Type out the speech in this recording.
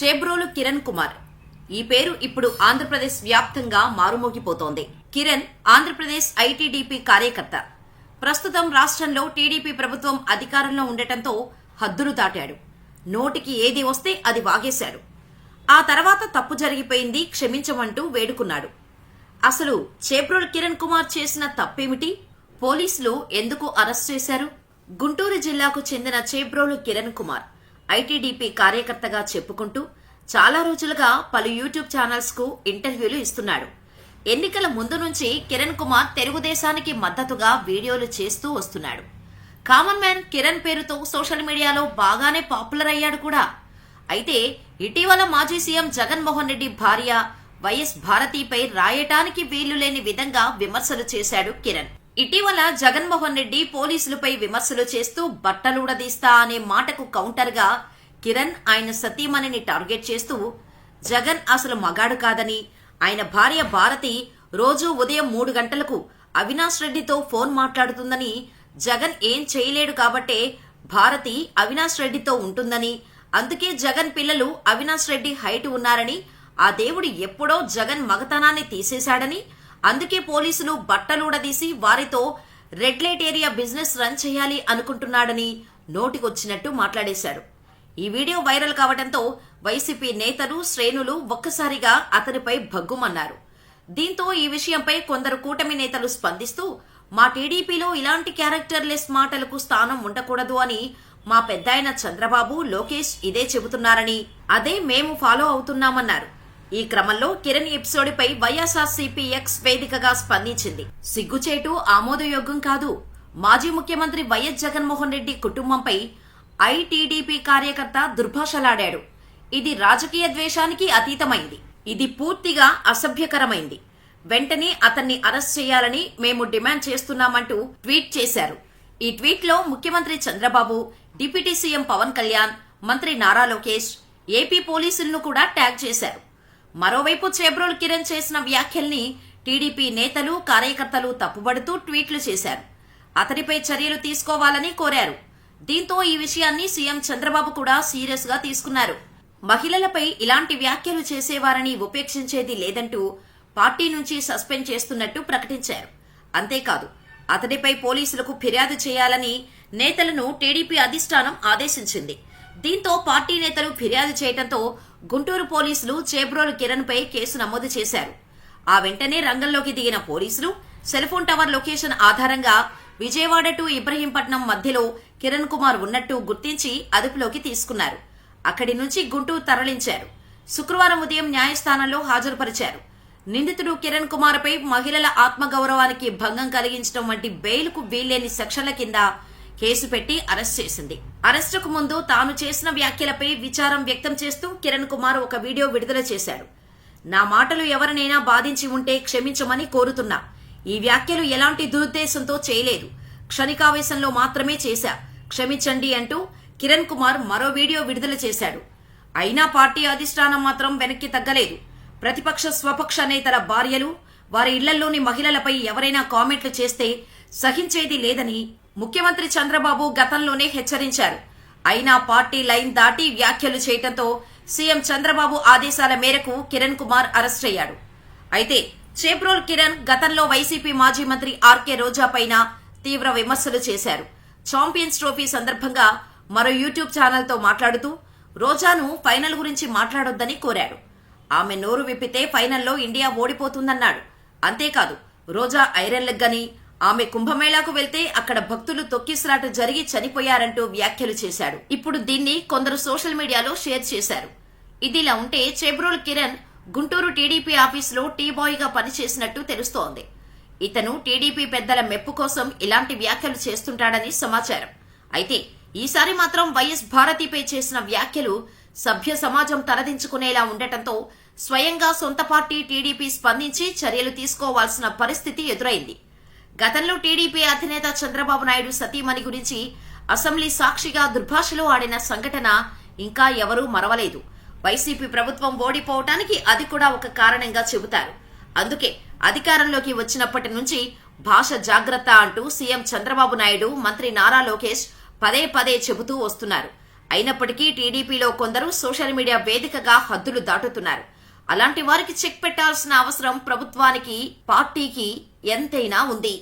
చేబ్రోలు కిరణ్ కుమార్ ఈ పేరు ఇప్పుడు ఆంధ్రప్రదేశ్ వ్యాప్తంగా మారుమోగిపోతోంది. కిరణ్ ఆంధ్రప్రదేశ్ ఐటీడీపీ కార్యకర్త. ప్రస్తుతం రాష్ట్రంలో టీడీపీ ప్రభుత్వం అధికారంలో ఉండటంతో హద్దులు దాటాడు. నోటికి ఏది వస్తే అది వాగేశాడు. ఆ తర్వాత తప్పు జరిగిపోయింది, క్షమించమంటూ వేడుకున్నాడు. అసలు చేబ్రోలు కిరణ్ కుమార్ చేసిన తప్పేమిటి? పోలీసులు ఎందుకు అరెస్ట్ చేశారు? గుంటూరు జిల్లాకు చెందిన చేబ్రోలు కిరణ్ కుమార్ ఐటీడీపీ కార్యకర్తగా చెప్పుకుంటూ చాలా రోజులుగా పలు యూట్యూబ్ ఛానల్స్ కు ఇంటర్వ్యూలు ఇస్తున్నాడు. ఎన్నికల ముందు నుంచి కిరణ్ కుమార్ తెలుగుదేశానికి మద్దతుగా వీడియోలు చేస్తూ వస్తున్నాడు. కామన్ మ్యాన్ కిరణ్ పేరుతో సోషల్ మీడియాలో బాగానే పాపులర్ అయ్యాడు కూడా. అయితే ఇటీవల మాజీ సీఎం జగన్మోహన్ రెడ్డి భార్య వైఎస్ భారతిపై రాయటానికి వీలు లేని విధంగా విమర్శలు చేశాడు కిరణ్. ఇటీవల జగన్మోహన్ రెడ్డి పోలీసులపై విమర్శలు చేస్తూ బట్టలుడదీస్తా అనే మాటకు కౌంటర్ గా కిరణ్ ఆయన సతీమణిని టార్గెట్ చేస్తూ జగన్ అసలు మగాడు కాదని, ఆయన భార్య భారతి రోజు ఉదయం 3 గంటలకు అవినాష్ రెడ్డితో ఫోన్ మాట్లాడుతుందని, జగన్ ఏం చేయలేడు కాబట్టే భారతి అవినాష్ రెడ్డితో ఉంటుందని, అందుకే జగన్ పిల్లలు అవినాష్ రెడ్డి హైట్ ఉన్నారని, ఆ దేవుడు ఎప్పుడో జగన్ మగతనాన్ని తీసేశాడని, అందుకే పోలీసులు బట్టలూడదీసి వారితో red light area business run చేయాలి అనుకుంటున్నాడని నోటికొచ్చినట్టు మాట్లాడేశాడు. ఈ వీడియో వైరల్ కావడంతో వైసీపీ నేతలు, శ్రేణులు ఒక్కసారిగా అతనిపై భగ్గుమన్నారు. దీంతో ఈ విషయంపై కొందరు కూటమి నేతలు స్పందిస్తూ, మా టీడీపీలో ఇలాంటి క్యారెక్టర్లెస్ మాటలకు స్థానం ఉండకూడదు అని మా పెద్దాయన చంద్రబాబు, లోకేష్ ఇదే చెబుతున్నారని, అదే మేము ఫాలో అవుతున్నామన్నారు. ఈ క్రమంలో కిరణ్ ఎపిసోడ్పై వైఎస్ఆర్సీపీ ఎక్స్ వేదికగా స్పందించింది. సిగ్గుచేటు, ఆమోదయోగ్యం కాదు. మాజీ ముఖ్యమంత్రి వైఎస్ జగన్మోహన్ రెడ్డి కుటుంబంపై ఐటీడీపీ కార్యకర్త దుర్భాషలాడాడు. ఇది రాజకీయ ద్వేషానికి అతీతమైంది. ఇది పూర్తిగా అసభ్యకరమైంది. వెంటనే అతన్ని అరెస్ట్ చేయాలని మేము డిమాండ్ చేస్తున్నామంటూ ట్వీట్ చేశారు. ఈ ట్వీట్ లో ముఖ్యమంత్రి చంద్రబాబు, డిప్యూటీ సీఎం పవన్ కళ్యాణ్, మంత్రి నారా లోకేష్, ఏపీ పోలీసులను కూడా ట్యాగ్ చేశారు. మరోవైపు చేబ్రోలు కిరణ్ చేసిన వ్యాఖ్యల్ని టీడీపీ నేతలు, కార్యకర్తలు తప్పుబడుతూ ట్వీట్లు చేశారు. అతడిపై చర్యలు తీసుకోవాలని కోరారు. దీంతో ఈ విషయాన్ని సీఎం చంద్రబాబు కూడా సీరియస్ గా తీసుకున్నారు. మహిళలపై ఇలాంటి వ్యాఖ్యలు చేసేవారని ఉపేక్షించేది లేదంటూ పార్టీ నుంచి సస్పెండ్ చేస్తున్నట్టు ప్రకటించారు. అంతేకాదు, అతడిపై పోలీసులకు ఫిర్యాదు చేయాలని నేతలను టీడీపీ అధిష్టానం ఆదేశించింది. దీంతో పార్టీ నేతలు ఫిర్యాదు చేయడంతో గుంటూరు పోలీసులు చేబ్రోలు కిరణ్ పై కేసు నమోదు చేశారు. ఆ వెంటనే రంగంలోకి దిగిన పోలీసులు సెల్ఫోన్ టవర్ లొకేషన్ ఆధారంగా విజయవాడ టు ఇబ్రహీంపట్నం మధ్యలో కిరణ్ కుమార్ ఉన్నట్టు గుర్తించి అదుపులోకి తీసుకున్నారు. అక్కడి నుంచి గుంటూరు తరలించారు. శుక్రవారం ఉదయం న్యాయస్థానంలో హాజరుపరిచారు. నిందితుడు కిరణ్ కుమార్ పై మహిళల ఆత్మగౌరవానికి భంగం కలిగించడం వంటి బెయిల్కు వీల్లేని సెక్షన్ల కింద కేసు పెట్టి అరెస్ట్ చేసింది. అరెస్టుకు ముందు తాను చేసిన వ్యాఖ్యలపై విచారం వ్యక్తం చేస్తూ కిరణ్ కుమార్ ఒక వీడియో విడుదల చేశాడు. నా మాటలు ఎవరినైనా బాధించి ఉంటే క్షమించమని కోరుతున్నా. ఈ వ్యాఖ్యలు ఎలాంటి దురుద్దేశంతో చేయలేదు. క్షణికావేశంలో మాత్రమే చేశా. క్షమించండి అంటూ కిరణ్ కుమార్ మరో వీడియో విడుదల చేశాడు. అయినా పార్టీ అధిష్టానం మాత్రం వెనక్కి తగ్గలేదు. ప్రతిపక్ష, స్వపక్ష నేతల భార్యలు, వారి ఇళ్లలోని మహిళలపై ఎవరైనా కామెంట్లు చేస్తే సహించేది లేదని ముఖ్యమంత్రి చంద్రబాబు గతంలోనే హెచ్చరించారు. అయినా పార్టీ లైన్ దాటి వ్యాఖ్యలు చేయడంతో సీఎం చంద్రబాబు ఆదేశాల మేరకు కిరణ్ కుమార్ అరెస్ట్ అయ్యాడు. అయితే చేబ్రోలు కిరణ్ గతంలో వైసీపీ మాజీ మంత్రి ఆర్కే రోజా పైన తీవ్ర విమర్శలు చేశారు. ఛాంపియన్స్ ట్రోఫీ సందర్భంగా మరో యూట్యూబ్ ఛానల్ తో మాట్లాడుతూ రోజాను ఫైనల్ గురించి మాట్లాడొద్దని కోరాడు. ఆమె నోరు విప్పితే ఫైనల్లో ఇండియా ఓడిపోతుందన్నాడు. అంతేకాదు, రోజా ఐరన్ లెగ్ అని, ఆమె కుంభమేళాకు వెళ్తే అక్కడ భక్తులు తొక్కిసలాట జరిగి చనిపోయారంటూ వ్యాఖ్యలు చేశాడు. ఇప్పుడు దీన్ని కొందరు సోషల్ మీడియాలో షేర్ చేశారు. ఇదిలా ఉంటే చేబ్రోలు కిరణ్ గుంటూరు టీడీపీ ఆఫీసులో టీ బాయ్ గా పనిచేసినట్టు తెలుస్తోంది. ఇతను టీడీపీ పెద్దల మెప్పు కోసం ఇలాంటి వ్యాఖ్యలు చేస్తుంటాడని సమాచారం. అయితే ఈసారి మాత్రం వైఎస్ భారతిపై చేసిన వ్యాఖ్యలు సభ్య సమాజం తలదించుకునేలా ఉండటంతో స్వయంగా సొంత పార్టీ టీడీపీ స్పందించి చర్యలు తీసుకోవాల్సిన పరిస్థితి ఎదురైంది. గతంలో టీడీపీ అధినేత చంద్రబాబు నాయుడు సతీమణి గురించి అసెంబ్లీ సాక్షిగా దుర్భాషలో ఆడిన సంఘటన ఇంకా ఎవరూ మరవలేదు. వైసీపీ ప్రభుత్వం ఓడిపోవటానికి అది కూడా ఒక కారణంగా చెబుతారు. అందుకే అధికారంలోకి వచ్చినప్పటి నుంచి భాష జాగ్రత్త అంటూ సీఎం చంద్రబాబు నాయుడు, మంత్రి నారా లోకేష్ పదే పదే చెబుతూ వస్తున్నారు. అయినప్పటికీ టీడీపీలో కొందరు సోషల్ మీడియా వేదికగా హద్దులు దాటుతున్నారు. అలాంటి వారికి చెక్ పెట్టాల్సిన అవసరం ప్రభుత్వానికి, పార్టీకి ఎంతైనా ఉంది.